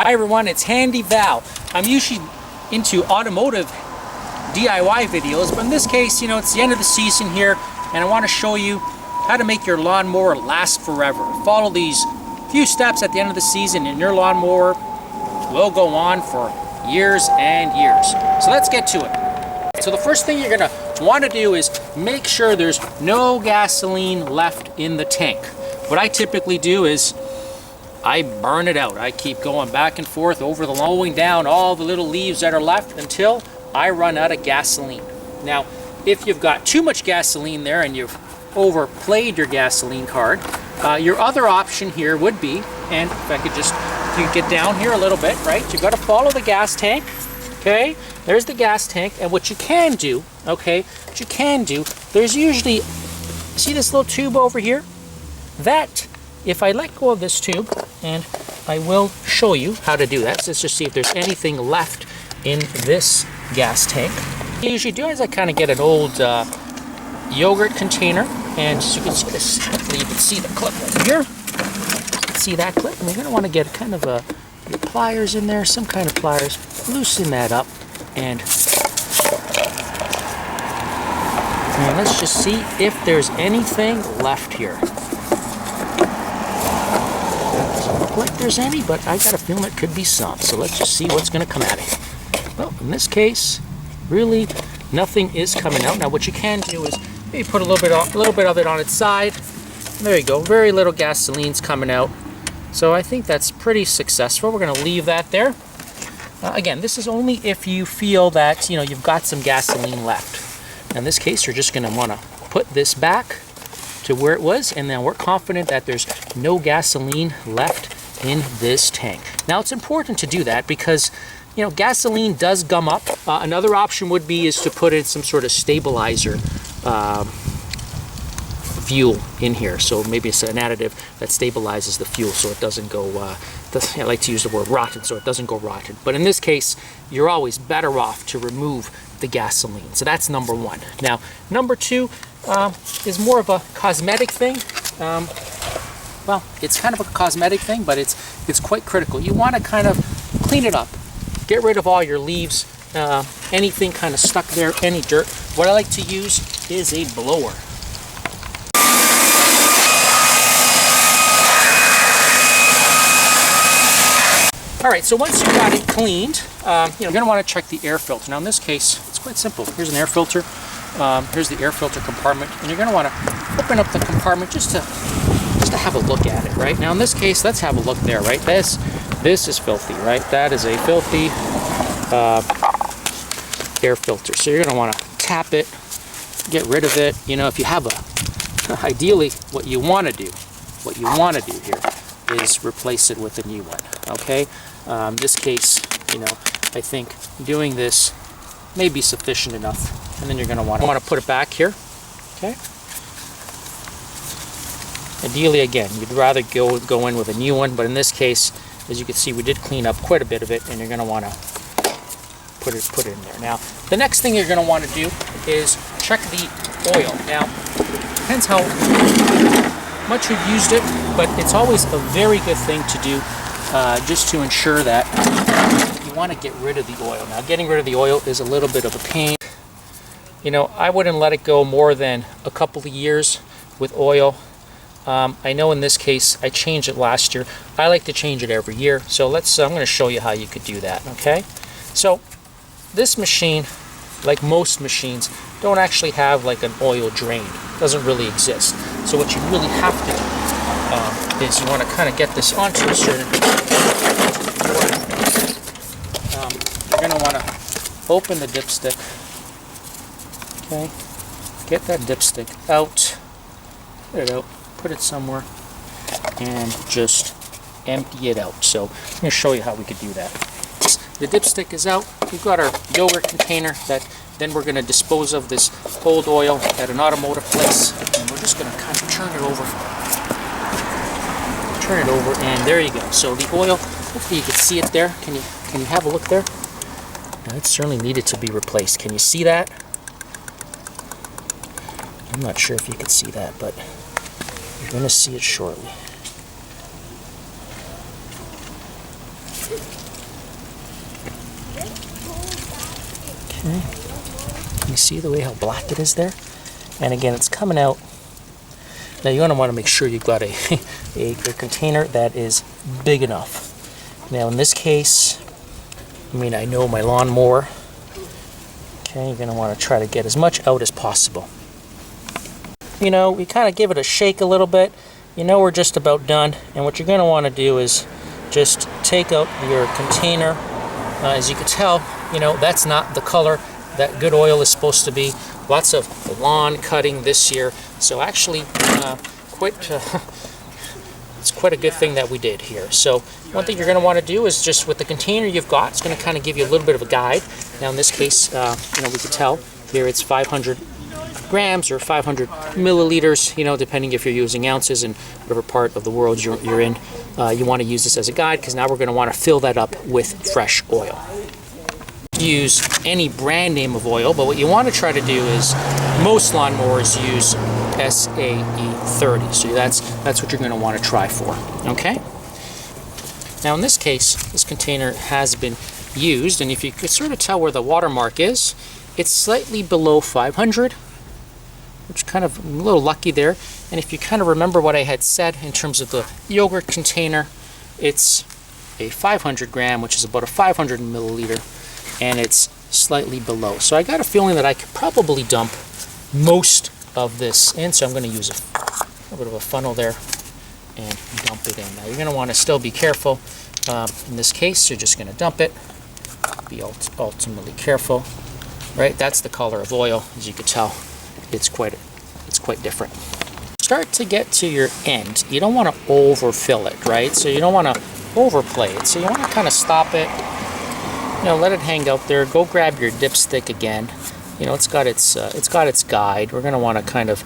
Hi everyone, it's Handy Val. I'm usually into automotive DIY videos, but in this case, it's the end of the season here, and I want to show you how to make your lawnmower last forever. Follow these few steps at the end of the season, and your lawnmower will go on for years and years. So let's get to it. So the first thing you're going to want to do is make sure there's no gasoline left in the tank. What I typically do is I burn it out. I keep going back and forth over the mowing down all the little leaves that are left until I run out of gasoline. Now, if you've got too much gasoline there and you've overplayed your gasoline card, your other option here would be, and if I could just, you get down here a little bit, right? You've got to follow the gas tank, okay? There's the gas tank, and what you can do, okay, there's usually, see this little tube over here? That, if I let go of this tube, and I will show you how to do that. So let's just see if there's anything left in this gas tank. What I usually do is I kind of get an old yogurt container, and as you can see this, hopefully you can see the clip right here. See that clip? And you're going to want to get kind of your pliers in there, some kind of pliers, loosen that up, and let's just see if there's anything left here. Doesn't look like there's any, but I got a feeling it could be some. So let's just see what's going to come out of it. Well, in this case, really nothing is coming out. Now, what you can do is maybe put a little bit of it on its side. There you go. Very little gasoline's coming out. So I think that's pretty successful. We're going to leave that there. Again, this is only if you feel that you've got some gasoline left. In this case, you're just going to want to put this back to where it was, and then we're confident that there's no gasoline left in this tank. Now, it's important to do that because gasoline does gum up. Another option would be is to put in some sort of stabilizer fuel in here. So maybe it's an additive that stabilizes the fuel so it doesn't go, I like to use the word rotten, so it doesn't go rotten. But in this case, you're always better off to remove the gasoline. So that's number one. Now, number two is more of a cosmetic thing. Well, it's kind of a cosmetic thing, but it's quite critical. You want to kind of clean it up. Get rid of all your leaves, anything kind of stuck there, any dirt. What I like to use is a blower. All right, so once you've got it cleaned, you're going to want to check the air filter. Now in this case, it's quite simple. Here's an air filter. Here's the air filter compartment, and you're going to want to open up the compartment just to have a look at it, right? Now in this case, let's have a look there, right? This is filthy, right? That is a filthy air filter. So you're going to want to tap it, get rid of it. If you have ideally, what you want to do here is replace it with a new one, okay? In this case, I think doing this may be sufficient enough. And then you're going to want to put it back here, okay? Ideally, again, you'd rather go in with a new one, but in this case, as you can see, we did clean up quite a bit of it, and you're going to want to put it in there. Now, the next thing you're going to want to do is check the oil. Now, depends how much you've used it, but it's always a very good thing to do just to ensure that you want to get rid of the oil. Now, getting rid of the oil is a little bit of a pain. I wouldn't let it go more than a couple of years with oil. I know in this case, I changed it last year. I like to change it every year. So I'm going to show you how you could do that, okay? So this machine, like most machines, don't actually have like an oil drain. It doesn't really exist. So what you really have to do is you want to kind of get this onto a certain you're going to want to open the dipstick. Okay, get that dipstick out, get it out, put it somewhere, and just empty it out. So I'm going to show you how we could do that. The dipstick is out. We've got our yogurt container that then we're going to dispose of this old oil at an automotive place, and we're just going to kind of turn it over, and there you go. So the oil, hopefully you can see it there. Can you have a look there? Now, it certainly needed to be replaced. Can you see that? I'm not sure if you can see that, but you're going to see it shortly. Okay. You see the way how black it is there? And again, it's coming out. Now you're going to want to make sure you've got a container that is big enough. Now in this case, I mean, I know my lawnmower. Okay, you're going to want to try to get as much out as possible. You know, we kind of give it a shake a little bit. You know we're just about done. And what you're going to want to do is just take out your container. As you can tell, you know, that's not the color that good oil is supposed to be. Lots of lawn cutting this year. So actually, it's quite a good thing that we did here. So one thing you're going to want to do is just with the container you've got, it's going to kind of give you a little bit of a guide. Now in this case, you know, we can tell here it's 500 grams or 500 milliliters, you know, depending if you're using ounces in whatever part of the world you're in. You want to use this as a guide because now we're going to want to fill that up with fresh oil. Use any brand name of oil, but what you want to try to do is most lawnmowers use SAE 30, so that's what you're going to want to try for. Okay. Now in this case, this container has been used, and if you could sort of tell where the watermark is, it's slightly below 500, which is kind of a little lucky there. And if you kind of remember what I had said in terms of the yogurt container, it's a 500 gram, which is about a 500 milliliter. And it's slightly below. So I got a feeling that I could probably dump most of this in. So I'm going to use a little bit of a funnel there and dump it in. Now you're going to want to still be careful. In this case, you're just going to dump it. Be ultimately careful. Right? That's the color of oil. As you can tell, it's quite different. Start to get to your end. You don't want to overfill it, right? So you don't want to overplay it. So you want to kind of stop it. You know, let it hang out there. Go grab your dipstick again. You know, it's got its guide. We're going to want to kind of,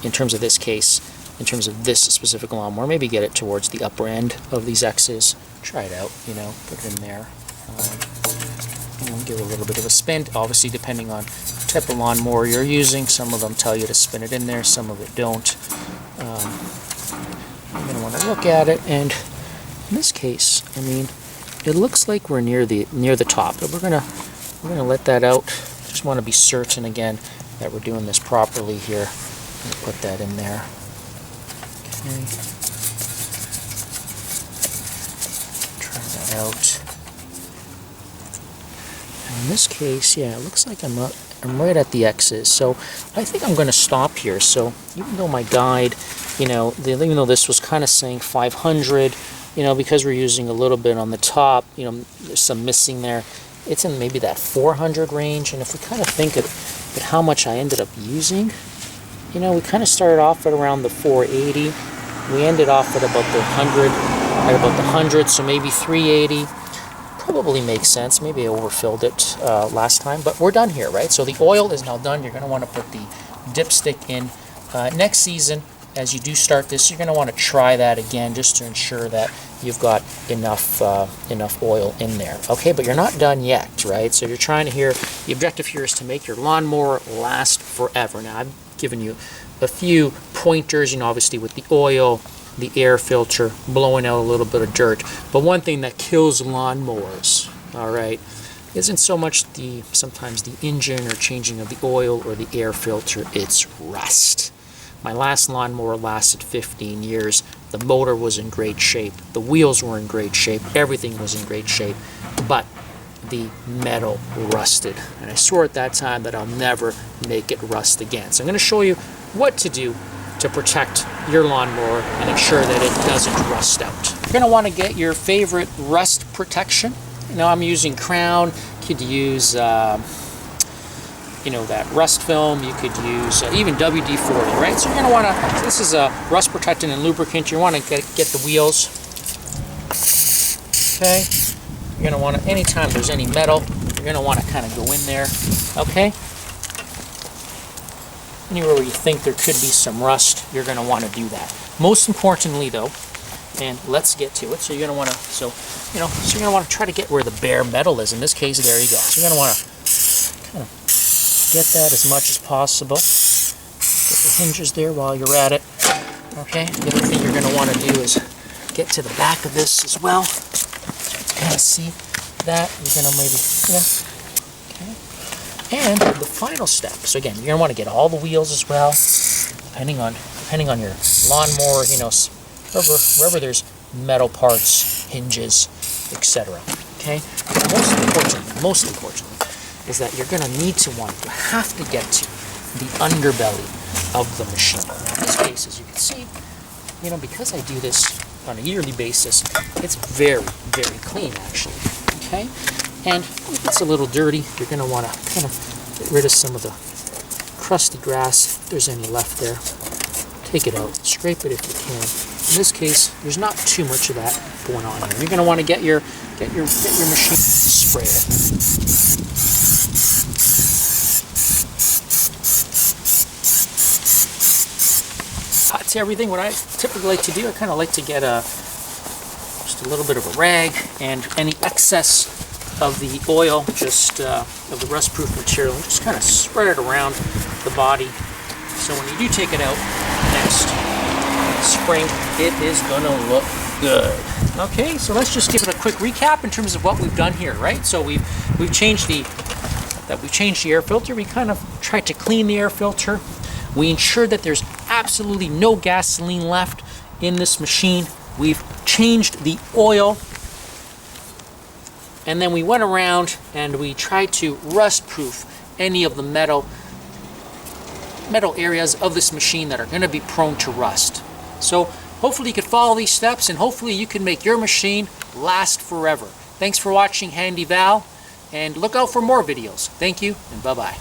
in terms of this case, in terms of this specific lawnmower, maybe get it towards the upper end of these X's. Try it out. You know, put it in there. You know, give it a little bit of a spin. Obviously, depending on the type of lawnmower you're using, some of them tell you to spin it in there, some of it don't. You're going to want to look at it, and in this case, I mean, it looks like we're near the top, but we're gonna let that out. Just want to be certain again that we're doing this properly here. Put that in there. Okay. Try that out. And in this case, yeah, it looks like I'm right at the X's. So I think I'm going to stop here. So even though my guide, you know, even though this was kind of saying 500. You know, because we're using a little bit on the top, you know, there's some missing there. It's in maybe that 400 range. And if we kind of think at how much I ended up using, you know, we kind of started off at around the 480. We ended off at about the 100, so maybe 380. Probably makes sense. Maybe I overfilled it last time, but we're done here, right? So the oil is now done. You're going to want to put the dipstick in. Next season, as you do start this, you're going to want to try that again just to ensure that you've got enough oil in there. Okay, but you're not done yet, right? So you're trying to the objective here is to make your lawnmower last forever. Now, I've given you a few pointers, you know, obviously with the oil, the air filter, blowing out a little bit of dirt. But one thing that kills lawnmowers, all right, isn't so much sometimes the engine or changing of the oil or the air filter, it's rust. My last lawnmower lasted 15 years. The motor was in great shape. The wheels were in great shape. Everything was in great shape. But the metal rusted. And I swore at that time that I'll never make it rust again. So I'm going to show you what to do to protect your lawnmower and ensure that it doesn't rust out. You're going to want to get your favorite rust protection. Now I'm using Crown. You could use you know, that rust film. You could use even WD-40, right? So you're going to want to, this is a rust protectant and lubricant. You want to get the wheels. Okay. You're going to want to, anytime there's any metal, you're going to want to kind of go in there. Okay. Anywhere where you think there could be some rust, you're going to want to do that. Most importantly, though, and let's get to it. So you're going to want to, so you're going to want to try to get where the bare metal is. In this case, there you go. So you're going to want to kind of get that as much as possible. Get the hinges there while you're at it. Okay. The other thing you're going to want to do is get to the back of this as well. So you kind of see that. You're going to maybe, okay. And the final step, so again, you're going to want to get all the wheels as well, depending on your lawnmower, you know, wherever there's metal parts, hinges, etc. Okay? Most importantly, is that you're going to you have to get to the underbelly of the machine. Now, in this case, as you can see, you know, because I do this on a yearly basis, it's very, very clean actually. Okay? And if it's a little dirty, you're going to want to kind of get rid of some of the crusty grass, if there's any left there. Take it out, scrape it if you can. In this case, there's not too much of that going on here. You're going to want to get your machine sprayed. That's everything. What I typically like to do, I kind of like to get just a little bit of a rag and any excess of the oil, just of the Rustproof material, and just kind of spread it around the body. So when you do take it out next spring, it is going to look good. Okay, so let's just give it a quick recap in terms of what we've done here, right? So we've changed the air filter. We kind of tried to clean the air filter. We ensured that there's absolutely no gasoline left in this machine. We've changed the oil. And then we went around and we tried to rust-proof any of the metal areas of this machine that are going to be prone to rust. So hopefully you could follow these steps and hopefully you can make your machine last forever. Thanks for watching Handy Val, and look out for more videos. Thank you and bye-bye.